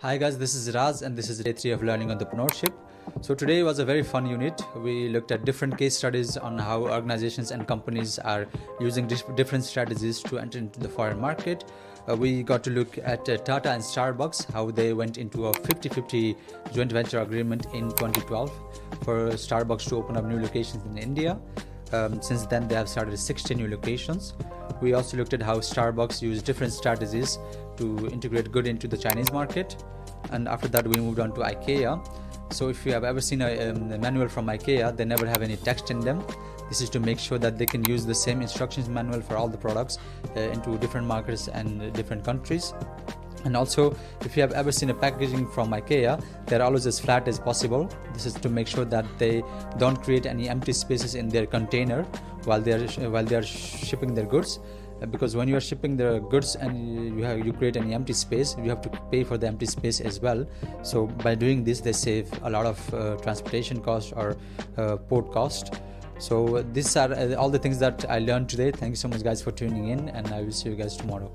Hi guys, this is Raz and this is day 3 of learning entrepreneurship. So today was a very fun unit. We looked at different case studies on how organizations and companies are using different strategies to enter into the foreign market. We got to look at Tata and Starbucks, how they went into a 50-50 joint venture agreement in 2012 for Starbucks to open up new locations in India. Since then, they have started 60 new locations. We also looked at how Starbucks used different strategies to integrate good into the Chinese market. And after that, we moved on to IKEA. So if you have ever seen a manual from IKEA, they never have any text in them. This is to make sure that they can use the same instructions manual for all the products into different markets and different countries. And also, if you have ever seen a packaging from IKEA, they're always as flat as possible. This is to make sure that they don't create any empty spaces in their container while they are shipping their goods. Because when you are shipping the goods and you create any empty space, you have to pay for the empty space as well. So by doing this, they save a lot of transportation cost or port cost. So these are all the things that I learned today. Thank you so much guys for tuning in, and I will see you guys tomorrow.